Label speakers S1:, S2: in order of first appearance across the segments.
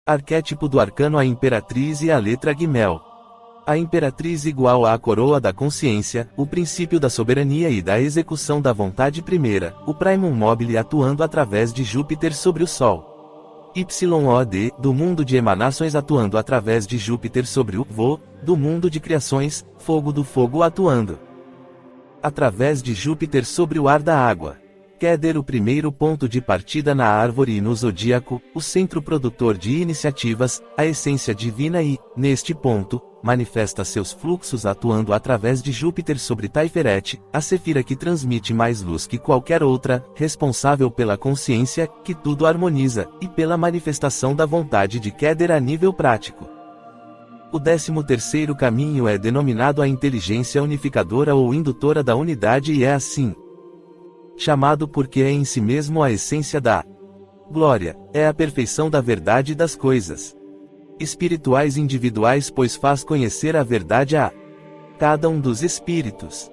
S1: Arquétipo do arcano: a imperatriz e a letra Gimel. A imperatriz igual à coroa da consciência, o princípio da soberania e da execução da vontade primeira, o primum mobile atuando através de Júpiter sobre o Sol. YOD, do mundo de emanações atuando através de Júpiter sobre o Vo, do mundo de criações, fogo do fogo atuando através de Júpiter sobre o ar da água. Keter, o primeiro ponto de partida na árvore e no zodíaco, o centro produtor de iniciativas, a essência divina e, neste ponto, manifesta seus fluxos atuando através de Júpiter sobre Taiferet, a Sefira que transmite mais luz que qualquer outra, responsável pela consciência, que tudo harmoniza, e pela manifestação da vontade de Keter a nível prático. O 13º caminho é denominado a inteligência unificadora ou indutora da unidade e é assim chamado porque é em si mesmo a essência da glória, é a perfeição da verdade das coisas espirituais individuais, pois faz conhecer a verdade a cada um dos espíritos.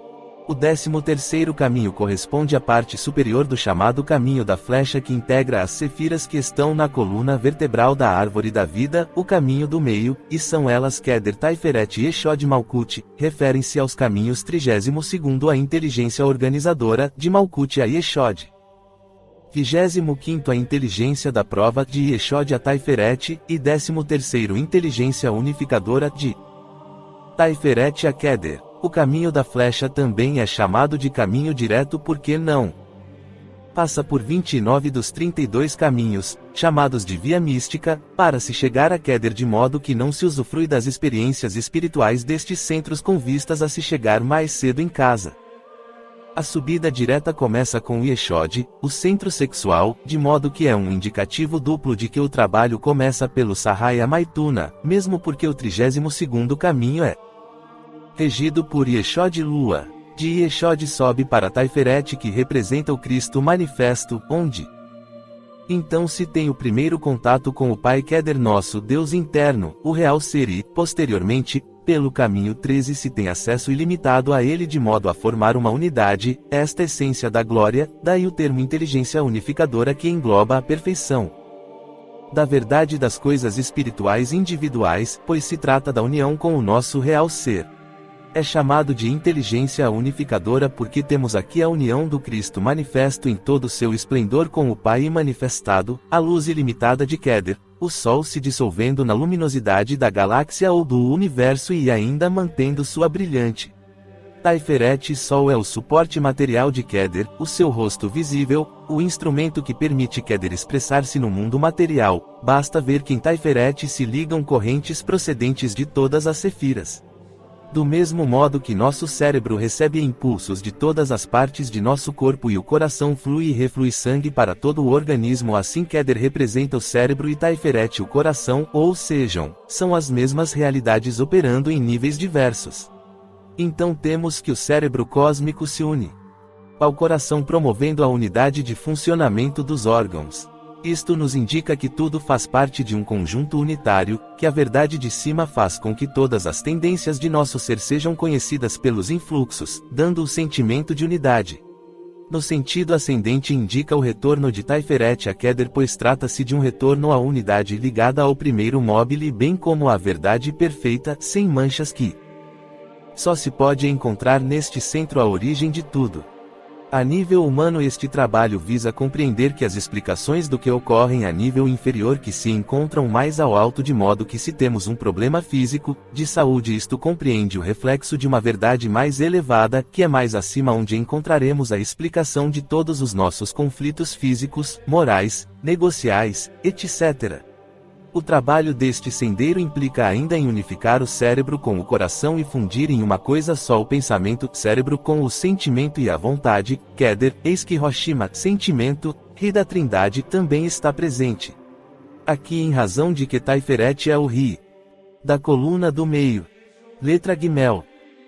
S1: O 13º caminho corresponde à parte superior do chamado caminho da flecha que integra as sefiras que estão na coluna vertebral da árvore da vida, o caminho do meio, e são elas Keter, Taiferet e Eshod Malkuth, referem-se aos caminhos 32º a inteligência organizadora, de Malkuth a Eshod. 25º a inteligência da prova, de Eshod a Taiferet, e 13º inteligência unificadora, de Taiferet a Keter. O caminho da flecha também é chamado de caminho direto porque não passa por 29 dos 32 caminhos, chamados de via mística, para se chegar a Keter, de modo que não se usufrui das experiências espirituais destes centros com vistas a se chegar mais cedo em casa. A subida direta começa com o Eshod, o centro sexual, de modo que é um indicativo duplo de que o trabalho começa pelo Sahaya Maituna, mesmo porque o 32º caminho é regido por Eshod Lua. De Eshod sobe para Taiferet, que representa o Cristo manifesto, onde então se tem o primeiro contato com o Pai Keter, nosso Deus interno, o real ser, e, posteriormente, pelo caminho 13 se tem acesso ilimitado a ele de modo a formar uma unidade, esta essência da glória, daí o termo inteligência unificadora que engloba a perfeição da verdade das coisas espirituais individuais, pois se trata da união com o nosso real ser. É chamado de inteligência unificadora porque temos aqui a união do Cristo manifesto em todo o seu esplendor com o Pai manifestado, a luz ilimitada de Keter, o Sol se dissolvendo na luminosidade da galáxia ou do universo e ainda mantendo sua brilhante Taiferet. Sol é o suporte material de Keter, o seu rosto visível, o instrumento que permite Keter expressar-se no mundo material. Basta ver que em Taiferet se ligam correntes procedentes de todas as sefiras. Do mesmo modo que nosso cérebro recebe impulsos de todas as partes de nosso corpo e o coração flui e reflui sangue para todo o organismo, assim Keter representa o cérebro e Taiferet o coração, ou sejam, são as mesmas realidades operando em níveis diversos. Então temos que o cérebro cósmico se une ao coração, promovendo a unidade de funcionamento dos órgãos. Isto nos indica que tudo faz parte de um conjunto unitário, que a verdade de cima faz com que todas as tendências de nosso ser sejam conhecidas pelos influxos, dando o sentimento de unidade. No sentido ascendente indica o retorno de Taiferet a Keter, pois trata-se de um retorno à unidade ligada ao primeiro mobile, bem como à verdade perfeita, sem manchas, que só se pode encontrar neste centro, a origem de tudo. A nível humano, este trabalho visa compreender que as explicações do que ocorrem a nível inferior que se encontram mais ao alto, de modo que se temos um problema físico, de saúde, isto compreende o reflexo de uma verdade mais elevada, que é mais acima, onde encontraremos a explicação de todos os nossos conflitos físicos, morais, negociais, etc. O trabalho deste sendeiro implica ainda em unificar o cérebro com o coração e fundir em uma coisa só o pensamento, cérebro com o sentimento e a vontade. Keter, eis que Hiroshima, sentimento, Ri da Trindade, também está presente aqui, em razão de que Taiferet é o Ri da coluna do meio. Letra Gimel.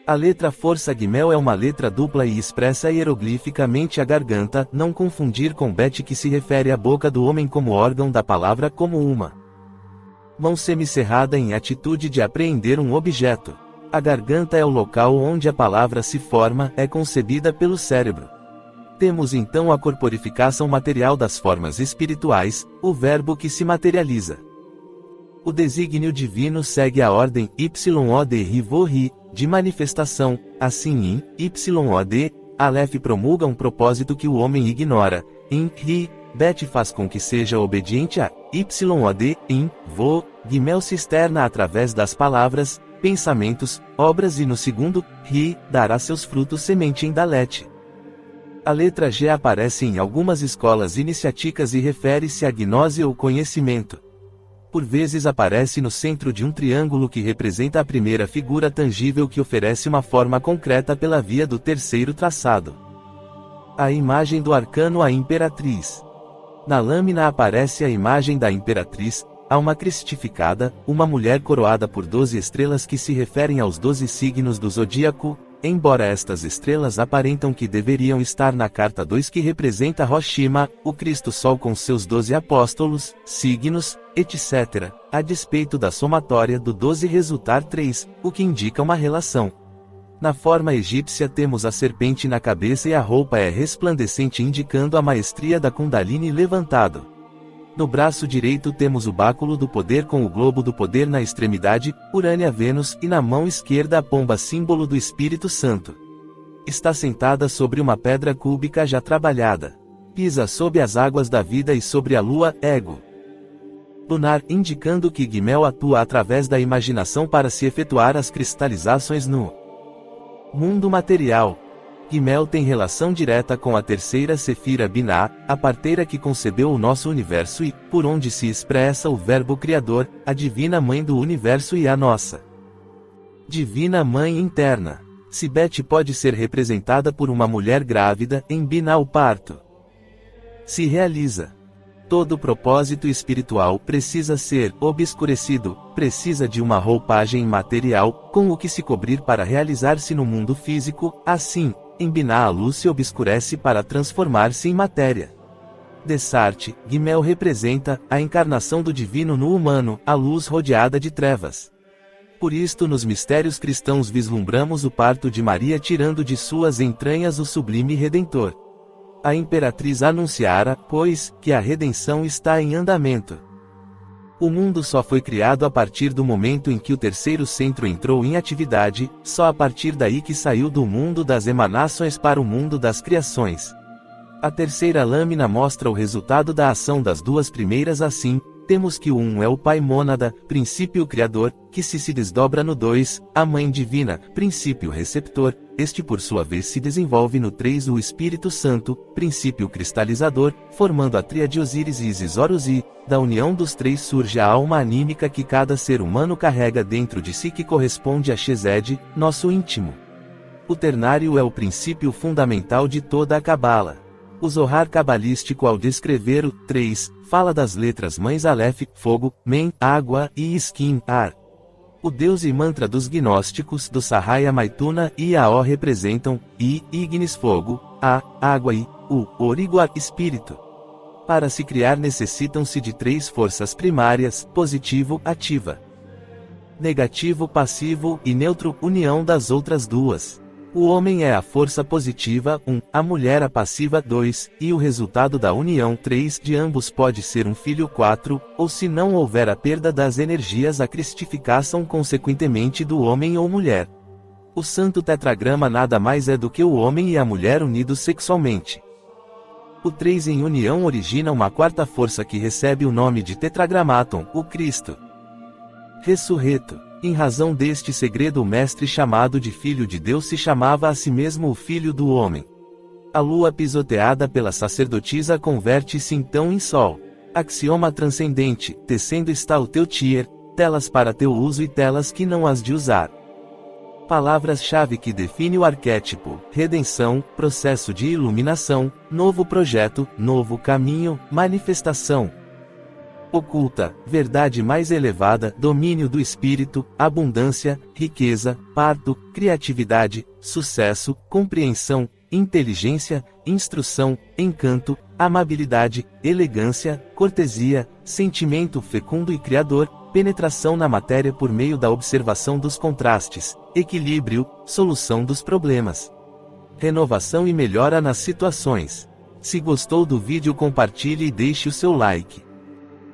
S1: A letra força Gimel é uma letra dupla e expressa hieroglificamente a garganta, não confundir com Bet, que se refere à boca do homem como órgão da palavra, como uma mão semicerrada em atitude de apreender um objeto. A garganta é o local onde a palavra se forma, é concebida pelo cérebro. Temos então a corporificação material das formas espirituais, o verbo que se materializa. O desígnio divino segue a ordem YOD Rivo-Ri, de manifestação, assim YOD, Aleph promulga um propósito que o homem ignora, Ri, Bet faz com que seja obediente a YOD, Vo, Gimel se externa através das palavras, pensamentos, obras e no segundo, Ri, dará seus frutos semente em Dalet. A letra G aparece em algumas escolas iniciáticas e refere-se à gnose ou conhecimento. Por vezes aparece no centro de um triângulo que representa a primeira figura tangível que oferece uma forma concreta pela via do terceiro traçado. A imagem do arcano A Imperatriz. Na lâmina aparece a imagem da Imperatriz, alma cristificada, uma mulher coroada por 12 estrelas que se referem aos 12 signos do zodíaco, embora estas estrelas aparentam que deveriam estar na carta 2 que representa Hiroshima, o Cristo Sol com seus 12 apóstolos, signos, etc., a despeito da somatória do 12 resultar 3, o que indica uma relação. Na forma egípcia temos a serpente na cabeça e a roupa é resplandecente indicando a maestria da Kundalini levantado. No braço direito temos o báculo do poder com o globo do poder na extremidade, Urânia-Vênus e na mão esquerda a pomba símbolo do Espírito Santo. Está sentada sobre uma pedra cúbica já trabalhada. Pisa sob as águas da vida e sobre a lua, Ego lunar, indicando que Gimel atua através da imaginação para se efetuar as cristalizações no mundo material. Gimel tem relação direta com a terceira Sefira Binah, a parteira que concebeu o nosso universo e, por onde se expressa o verbo criador, a divina mãe do universo e a nossa divina mãe interna. Sibete pode ser representada por uma mulher grávida, em Binah o parto se realiza. Todo propósito espiritual precisa ser obscurecido, precisa de uma roupagem material, com o que se cobrir para realizar-se no mundo físico, assim, em Binah a luz se obscurece para transformar-se em matéria. Desarte, Gimel representa a encarnação do divino no humano, a luz rodeada de trevas. Por isto nos mistérios cristãos vislumbramos o parto de Maria tirando de suas entranhas o sublime Redentor. A Imperatriz anunciara, pois, que a redenção está em andamento. O mundo só foi criado a partir do momento em que o terceiro centro entrou em atividade, só a partir daí que saiu do mundo das emanações para o mundo das criações. A terceira lâmina mostra o resultado da ação das duas primeiras assim, temos que o 1 é o Pai Mônada, princípio criador, que se desdobra no 2, a Mãe Divina, princípio receptor, este por sua vez se desenvolve no 3 o Espírito Santo, princípio cristalizador, formando a tríade Osíris e Isis Horus e, da união dos três surge a alma anímica que cada ser humano carrega dentro de si que corresponde a Shesed, nosso íntimo. O ternário é o princípio fundamental de toda a Cabala. O Zohar cabalístico ao descrever o 3, fala das letras mães Aleph, fogo, Men, água, e Skin, ar. O Deus e mantra dos gnósticos do Sahaya Maituna e Aó representam, Ignis fogo, A, água e, Origuar, espírito. Para se criar necessitam-se de três forças primárias, positivo, ativa, negativo, passivo, e neutro, união das outras duas. O homem é a força positiva, 1, a mulher a passiva, 2, e o resultado da união 3 de ambos pode ser um filho 4, ou se não houver a perda das energias a cristificação consequentemente do homem ou mulher. O santo tetragrama nada mais é do que o homem e a mulher unidos sexualmente. O 3 em união origina uma quarta força que recebe o nome de tetragramaton, o Cristo ressurreto. Em razão deste segredo o mestre chamado de Filho de Deus se chamava a si mesmo o Filho do Homem. A lua pisoteada pela sacerdotisa converte-se então em sol. Axioma transcendente, tecendo está o teu tier, telas para teu uso e telas que não has de usar. Palavras-chave que define o arquétipo: redenção, processo de iluminação, novo projeto, novo caminho, manifestação oculta, verdade mais elevada, domínio do espírito, abundância, riqueza, parto, criatividade, sucesso, compreensão, inteligência, instrução, encanto, amabilidade, elegância, cortesia, sentimento fecundo e criador, penetração na matéria por meio da observação dos contrastes, equilíbrio, solução dos problemas, renovação e melhora nas situações. Se gostou do vídeo, compartilhe e deixe o seu like.